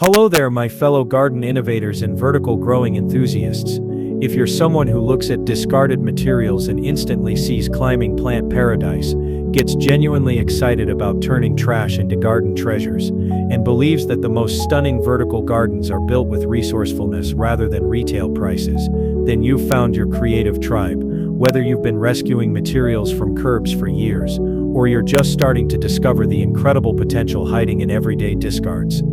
Hello there, my fellow garden innovators and vertical growing enthusiasts. If you're someone who looks at discarded materials and instantly sees climbing plant paradise, gets genuinely excited about turning trash into garden treasures, and believes that the most stunning vertical gardens are built with resourcefulness rather than retail prices, then you've found your creative tribe. Whether you've been rescuing materials from curbs for years, or you're just starting to discover the incredible potential hiding in everyday discards.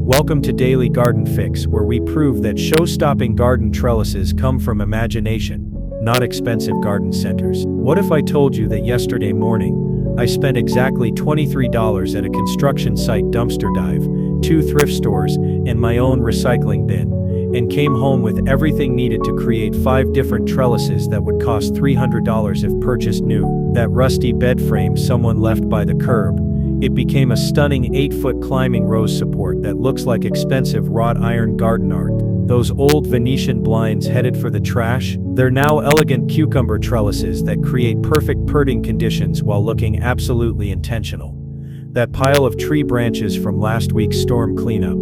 Welcome to Daily Garden Fix, where we prove that show-stopping garden trellises come from imagination, not expensive garden centers. What if I told you that yesterday morning, I spent exactly $23 at a construction site dumpster dive, 2 thrift stores, and my own recycling bin, and came home with everything needed to create 5 different trellises that would cost $300 if purchased new? That rusty bed frame someone left by the curb, it became a stunning 8-foot climbing rose support that looks like expensive wrought iron garden art. Those old Venetian blinds headed for the trash? They're now elegant cucumber trellises that create perfect perting conditions while looking absolutely intentional. That pile of tree branches from last week's storm cleanup,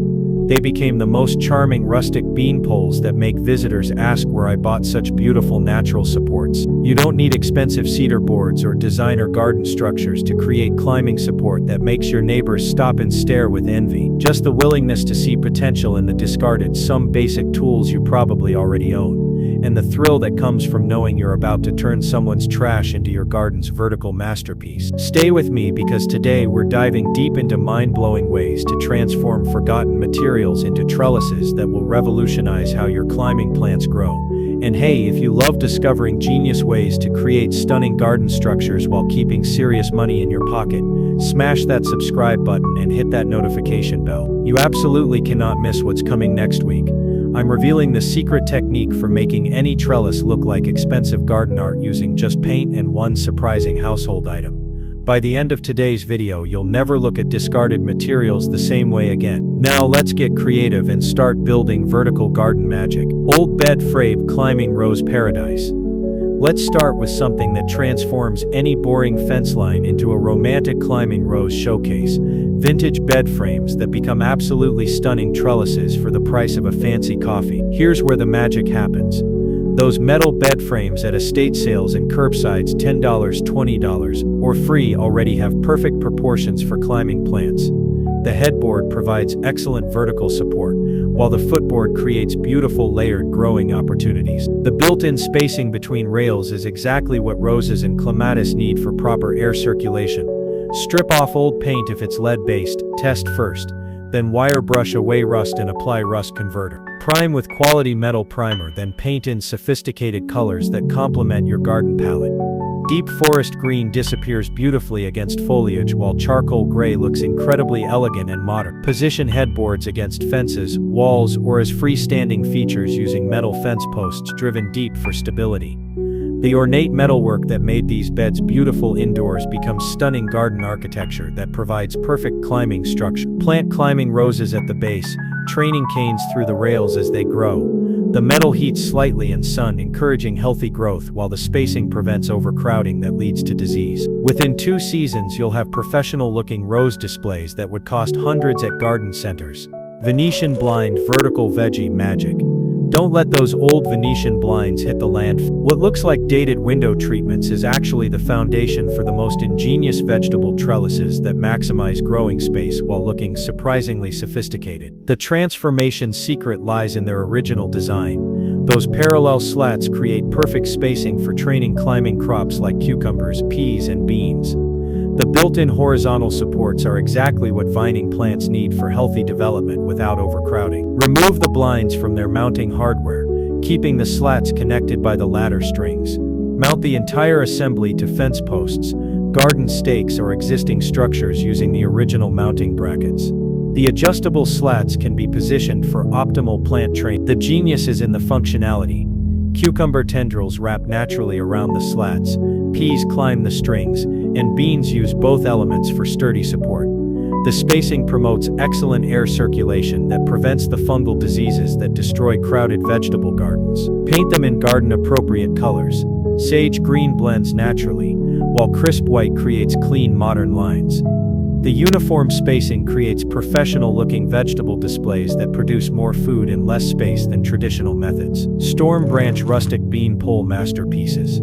they became the most charming rustic bean poles that make visitors ask where I bought such beautiful natural supports. You don't need expensive cedar boards or designer garden structures to create climbing support that makes your neighbors stop and stare with envy. Just the willingness to see potential in the discarded, some basic tools you probably already own, and the thrill that comes from knowing you're about to turn someone's trash into your garden's vertical masterpiece. Stay with me, because today we're diving deep into mind-blowing ways to transform forgotten materials into trellises that will revolutionize how your climbing plants grow. And hey, if you love discovering genius ways to create stunning garden structures while keeping serious money in your pocket, smash that subscribe button and hit that notification bell. You absolutely cannot miss what's coming next week. I'm revealing the secret technique for making any trellis look like expensive garden art using just paint and one surprising household item. By the end of today's video, you'll never look at discarded materials the same way again. Now let's get creative and start building vertical garden magic. Old bed frame climbing rose paradise. Let's start with something that transforms any boring fence line into a romantic climbing rose showcase. Vintage bed frames that become absolutely stunning trellises for the price of a fancy coffee. Here's where the magic happens. Those metal bed frames at estate sales and curbsides $10, $20, or free already have perfect proportions for climbing plants. The headboard provides excellent vertical support, while the footboard creates beautiful layered growing opportunities. The built-in spacing between rails is exactly what roses and clematis need for proper air circulation. Strip off old paint if it's lead-based, test first, then wire brush away rust and apply rust converter. Prime with quality metal primer, then paint in sophisticated colors that complement your garden palette. Deep forest green disappears beautifully against foliage, while charcoal gray looks incredibly elegant and modern. Position headboards against fences, walls, or as freestanding features using metal fence posts driven deep for stability. The ornate metalwork that made these beds beautiful indoors becomes stunning garden architecture that provides perfect climbing structure. Plant climbing roses at the base, training canes through the rails as they grow. The metal heats slightly in sun, encouraging healthy growth, while the spacing prevents overcrowding that leads to disease. Within 2 seasons, you'll have professional-looking rose displays that would cost hundreds at garden centers. Venetian blind vertical veggie magic. Don't let those old Venetian blinds hit the landfill. What looks like dated window treatments is actually the foundation for the most ingenious vegetable trellises that maximize growing space while looking surprisingly sophisticated. The transformation secret lies in their original design. Those parallel slats create perfect spacing for training climbing crops like cucumbers, peas, and beans. The built-in horizontal supports are exactly what vining plants need for healthy development without overcrowding. Remove the blinds from their mounting hardware, keeping the slats connected by the ladder strings. Mount the entire assembly to fence posts, garden stakes, or existing structures using the original mounting brackets. The adjustable slats can be positioned for optimal plant training. The genius is in the functionality. Cucumber tendrils wrap naturally around the slats, peas climb the strings, and beans use both elements for sturdy support. The spacing promotes excellent air circulation that prevents the fungal diseases that destroy crowded vegetable gardens. Paint them in garden-appropriate colors. Sage green blends naturally, while crisp white creates clean, modern lines. The uniform spacing creates professional-looking vegetable displays that produce more food in less space than traditional methods. Storm branch rustic bean pole masterpieces.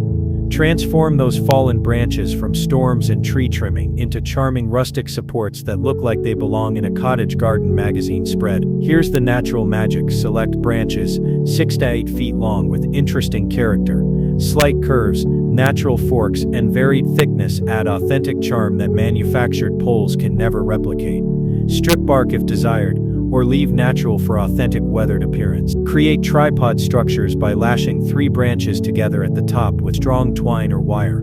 Transform those fallen branches from storms and tree trimming into charming rustic supports that look like they belong in a cottage garden magazine spread. Here's the natural magic. Select branches 6 to 8 feet long with interesting character. Slight curves, natural forks, and varied thickness add authentic charm that manufactured poles can never replicate. Strip bark if desired, or leave natural for authentic weathered appearance. Create tripod structures by lashing 3 branches together at the top with strong twine or wire.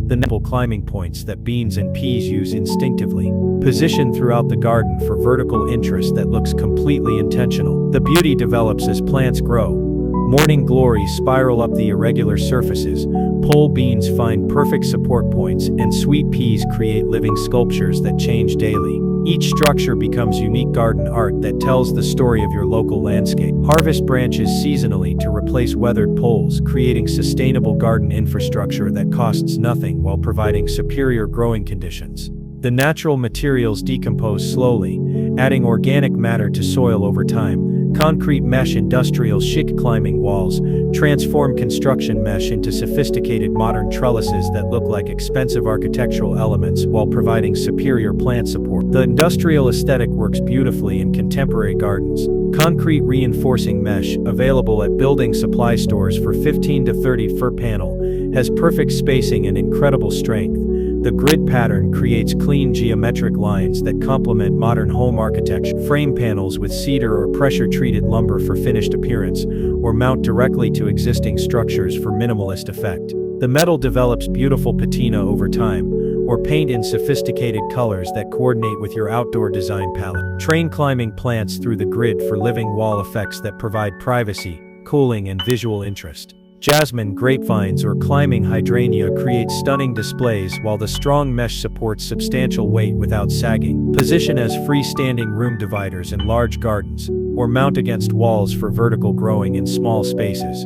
The natural climbing points that beans and peas use instinctively. Position throughout the garden for vertical interest that looks completely intentional. The beauty develops as plants grow. Morning glories spiral up the irregular surfaces, pole beans find perfect support points, and sweet peas create living sculptures that change daily. Each structure becomes unique garden art that tells the story of your local landscape. Harvest branches seasonally to replace weathered poles, creating sustainable garden infrastructure that costs nothing while providing superior growing conditions. The natural materials decompose slowly, adding organic matter to soil over time. Concrete mesh industrial chic climbing walls transform construction mesh into sophisticated modern trellises that look like expensive architectural elements while providing superior plant support. The industrial aesthetic works beautifully in contemporary gardens. Concrete reinforcing mesh, available at building supply stores for 15 to 30 per panel, has perfect spacing and incredible strength. The grid pattern creates clean geometric lines that complement modern home architecture. Frame panels with cedar or pressure-treated lumber for finished appearance, or mount directly to existing structures for minimalist effect. The metal develops beautiful patina over time, or paint in sophisticated colors that coordinate with your outdoor design palette. Train climbing plants through the grid for living wall effects that provide privacy, cooling, and visual interest. Jasmine, grapevines, or climbing hydrangea create stunning displays while the strong mesh supports substantial weight without sagging. Position as freestanding room dividers in large gardens, or mount against walls for vertical growing in small spaces.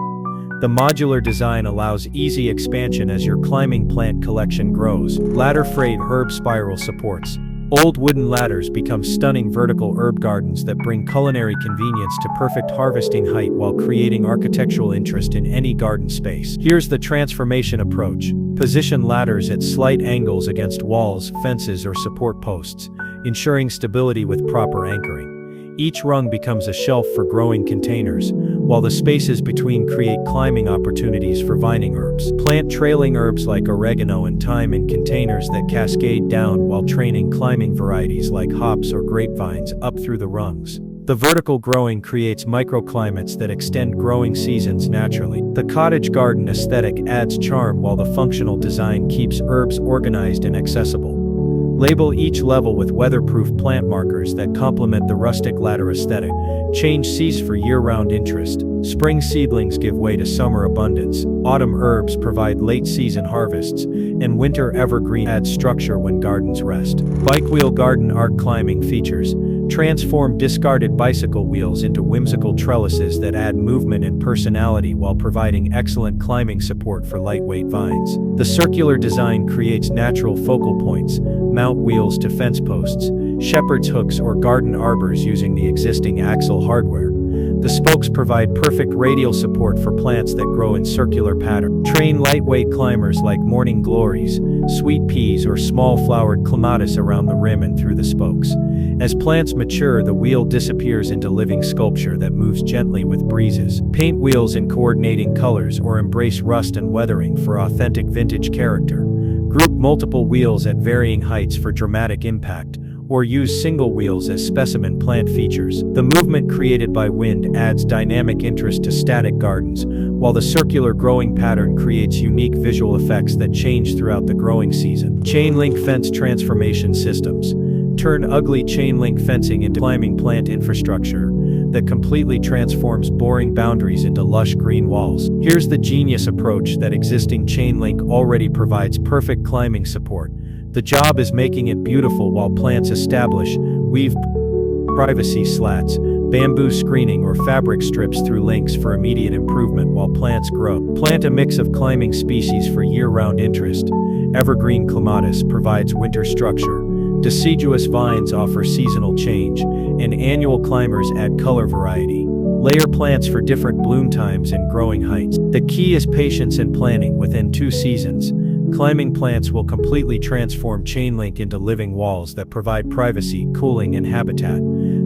The modular design allows easy expansion as your climbing plant collection grows. Ladder freight herb spiral supports. Old wooden ladders become stunning vertical herb gardens that bring culinary convenience to perfect harvesting height while creating architectural interest in any garden space. Here's the transformation approach. Position ladders at slight angles against walls, fences, or support posts, ensuring stability with proper anchoring. Each rung becomes a shelf for growing containers, while the spaces between create climbing opportunities for vining herbs. Plant trailing herbs like oregano and thyme in containers that cascade down while training climbing varieties like hops or grapevines up through the rungs. The vertical growing creates microclimates that extend growing seasons naturally. The cottage garden aesthetic adds charm while the functional design keeps herbs organized and accessible. Label each level with weatherproof plant markers that complement the rustic ladder aesthetic. Change seas for year-round interest. Spring seedlings give way to summer abundance. Autumn herbs provide late-season harvests, and winter evergreen adds structure when gardens rest. Bike wheel garden art climbing features. Transform discarded bicycle wheels into whimsical trellises that add movement and personality while providing excellent climbing support for lightweight vines. The circular design creates natural focal points. Mount wheels to fence posts, shepherd's hooks, or garden arbors using the existing axle hardware. The spokes provide perfect radial support for plants that grow in circular pattern. Train lightweight climbers like morning glories, sweet peas, or small flowered clematis around the rim and through the spokes. As plants mature, the wheel disappears into living sculpture that moves gently with breezes. Paint wheels in coordinating colors or embrace rust and weathering for authentic vintage character. Group multiple wheels at varying heights for dramatic impact, or use single wheels as specimen plant features. The movement created by wind adds dynamic interest to static gardens, while the circular growing pattern creates unique visual effects that change throughout the growing season. Chain link fence transformation systems. Turn ugly chain link fencing into climbing plant infrastructure that completely transforms boring boundaries into lush green walls. Here's the genius approach that existing chain link already provides perfect climbing support. The job is making it beautiful while plants establish. Weave privacy slats, bamboo screening, or fabric strips through links for immediate improvement while plants grow. Plant a mix of climbing species for year-round interest. Evergreen clematis provides winter structure. Deciduous vines offer seasonal change, and annual climbers add color variety. Layer plants for different bloom times and growing heights. The key is patience and planning. Within 2 seasons, climbing plants will completely transform chain link into living walls that provide privacy, cooling, and habitat.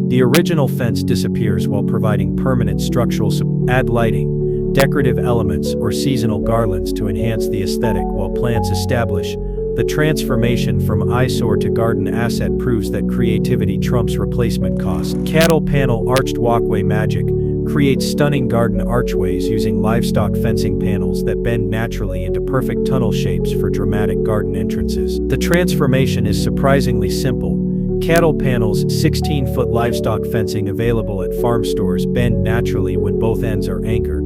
The original fence disappears while providing permanent structural support. Add lighting, decorative elements, or seasonal garlands to enhance the aesthetic while plants establish. The transformation from eyesore to garden asset proves that creativity trumps replacement cost. Cattle panel arched walkway magic creates stunning garden archways using livestock fencing panels that bend naturally into perfect tunnel shapes for dramatic garden entrances. The transformation is surprisingly simple. Cattle panels, 16-foot livestock fencing available at farm stores, bend naturally when both ends are anchored.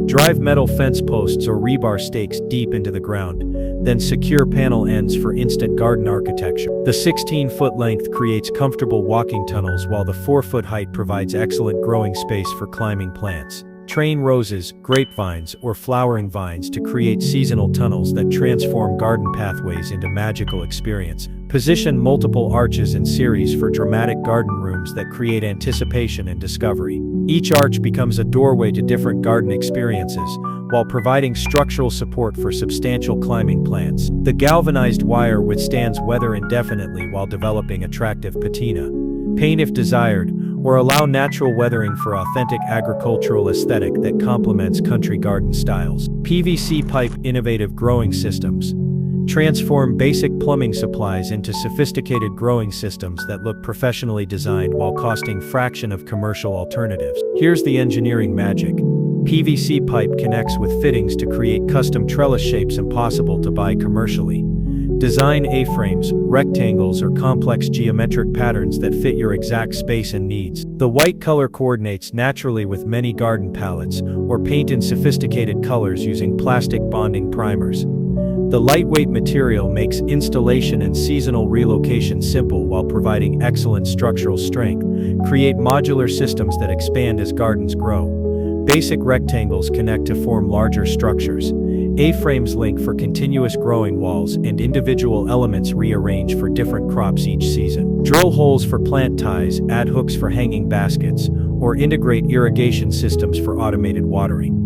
Drive metal fence posts or rebar stakes deep into the ground, then secure panel ends for instant garden architecture. The 16-foot length creates comfortable walking tunnels while the 4-foot height provides excellent growing space for climbing plants. Train roses, grapevines, or flowering vines to create seasonal tunnels that transform garden pathways into magical experience. Position multiple arches in series for dramatic garden rooms that create anticipation and discovery. Each arch becomes a doorway to different garden experiences, while providing structural support for substantial climbing plants. The galvanized wire withstands weather indefinitely while developing attractive patina. Paint if desired, or allow natural weathering for authentic agricultural aesthetic that complements country garden styles. PVC pipe innovative growing systems. Transform basic plumbing supplies into sophisticated growing systems that look professionally designed while costing fraction of commercial alternatives. Here's the engineering magic. PVC pipe connects with fittings to create custom trellis shapes impossible to buy commercially. Design A-frames, rectangles, or complex geometric patterns that fit your exact space and needs. The white color coordinates naturally with many garden palettes, or paint in sophisticated colors using plastic bonding primers. The lightweight material makes installation and seasonal relocation simple while providing excellent structural strength. Create modular systems that expand as gardens grow. Basic rectangles connect to form larger structures. A-frames link for continuous growing walls, and individual elements rearrange for different crops each season. Drill holes for plant ties, add hooks for hanging baskets, or integrate irrigation systems for automated watering.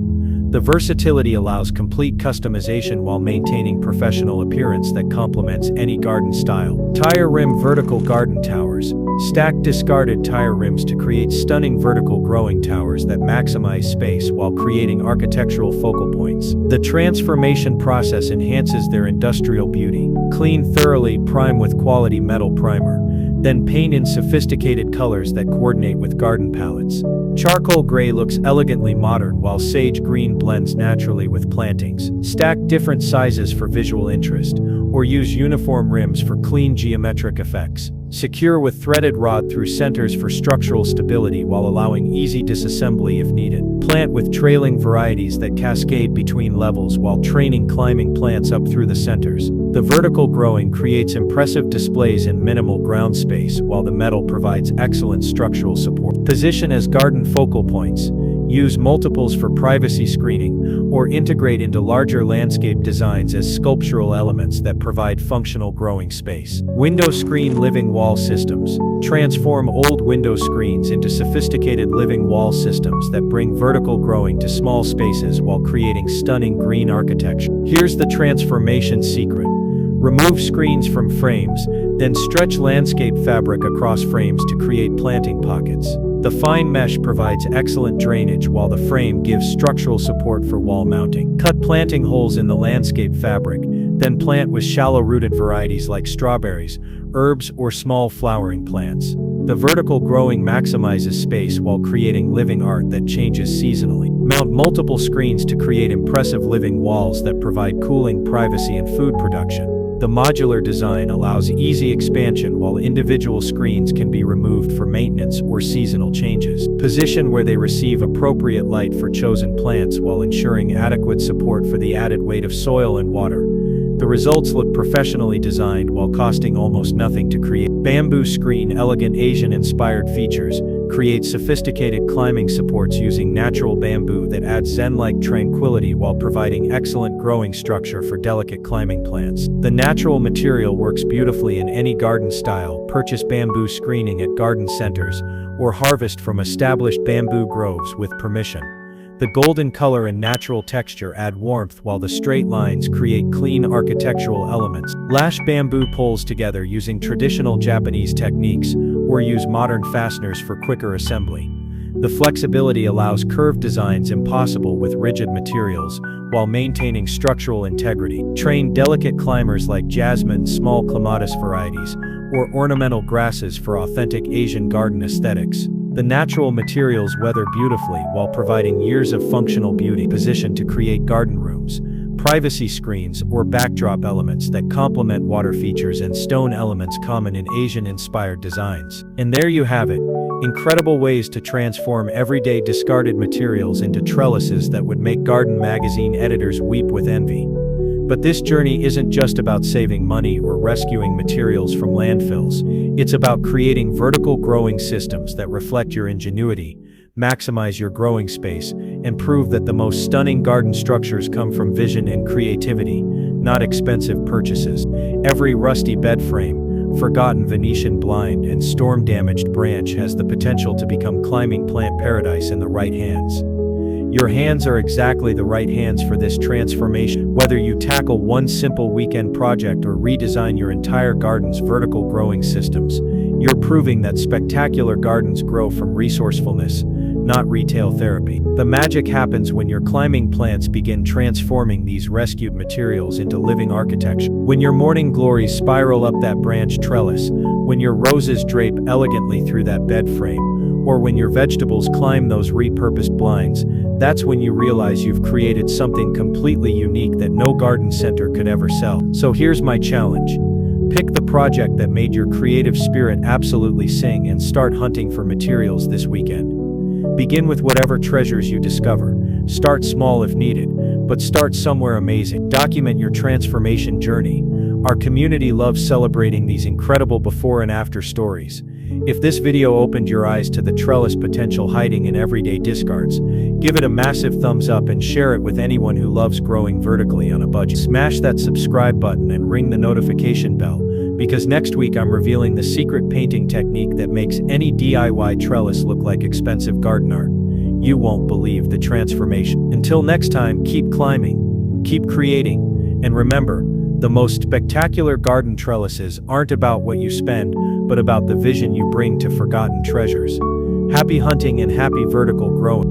The versatility allows complete customization while maintaining professional appearance that complements any garden style. Tire rim vertical garden towers. Stack discarded tire rims to create stunning vertical growing towers that maximize space while creating architectural focal points. The transformation process enhances their industrial beauty. Clean thoroughly, prime with quality metal primer, then paint in sophisticated colors that coordinate with garden palettes. Charcoal gray looks elegantly modern while sage green blends naturally with plantings. Stack different sizes for visual interest, or use uniform rims for clean geometric effects. Secure with threaded rod through centers for structural stability while allowing easy disassembly if needed. Plant with trailing varieties that cascade between levels while training climbing plants up through the centers. The vertical growing creates impressive displays in minimal ground space while the metal provides excellent structural support. Position as garden focal points. Use multiples for privacy screening, or integrate into larger landscape designs as sculptural elements that provide functional growing space. Window screen living wall systems. Transform old window screens into sophisticated living wall systems that bring vertical growing to small spaces while creating stunning green architecture. Here's the transformation secret. Remove screens from frames, then stretch landscape fabric across frames to create planting pockets. The fine mesh provides excellent drainage while the frame gives structural support for wall mounting. Cut planting holes in the landscape fabric, then plant with shallow-rooted varieties like strawberries, herbs, or small flowering plants. The vertical growing maximizes space while creating living art that changes seasonally. Mount multiple screens to create impressive living walls that provide cooling, privacy, and food production. The modular design allows easy expansion while individual screens can be removed for maintenance or seasonal changes. Position where they receive appropriate light for chosen plants while ensuring adequate support for the added weight of soil and water. The results look professionally designed while costing almost nothing to create. Bamboo screen elegant Asian-inspired features. Create sophisticated climbing supports using natural bamboo that adds zen-like tranquility while providing excellent growing structure for delicate climbing plants. The natural material works beautifully in any garden style. Purchase bamboo screening at garden centers or harvest from established bamboo groves with permission. The golden color and natural texture add warmth while the straight lines create clean architectural elements. Lash bamboo poles together using traditional Japanese techniques or use modern fasteners for quicker assembly. The flexibility allows curved designs impossible with rigid materials while maintaining structural integrity. Train delicate climbers like jasmine, small clematis varieties, or ornamental grasses for authentic Asian garden aesthetics. The natural materials weather beautifully while providing years of functional beauty. Positioned to create garden rooms, privacy screens, or backdrop elements that complement water features and stone elements common in Asian-inspired designs. And there you have it. Incredible ways to transform everyday discarded materials into trellises that would make garden magazine editors weep with envy. But this journey isn't just about saving money or rescuing materials from landfills. It's about creating vertical growing systems that reflect your ingenuity, maximize your growing space, and prove that the most stunning garden structures come from vision and creativity, not expensive purchases. Every rusty bed frame, forgotten Venetian blind, and storm-damaged branch has the potential to become climbing plant paradise in the right hands. Your hands are exactly the right hands for this transformation. Whether you tackle one simple weekend project or redesign your entire garden's vertical growing systems, you're proving that spectacular gardens grow from resourcefulness, not retail therapy. The magic happens when your climbing plants begin transforming these rescued materials into living architecture. When your morning glories spiral up that branch trellis, when your roses drape elegantly through that bed frame, or when your vegetables climb those repurposed blinds, that's when you realize you've created something completely unique that no garden center could ever sell. So here's my challenge. Pick the project that made your creative spirit absolutely sing and start hunting for materials this weekend. Begin with whatever treasures you discover. Start small if needed, but start somewhere amazing. Document your transformation journey. Our community loves celebrating these incredible before and after stories. If this video opened your eyes to the trellis potential hiding in everyday discards, give it a massive thumbs up and share it with anyone who loves growing vertically on a budget. Smash that subscribe button and ring the notification bell, because next week I'm revealing the secret painting technique that makes any DIY trellis look like expensive garden art. You won't believe the transformation. Until next time, keep climbing, keep creating, and remember, the most spectacular garden trellises aren't about what you spend, but about the vision you bring to forgotten treasures. Happy hunting and happy vertical growing.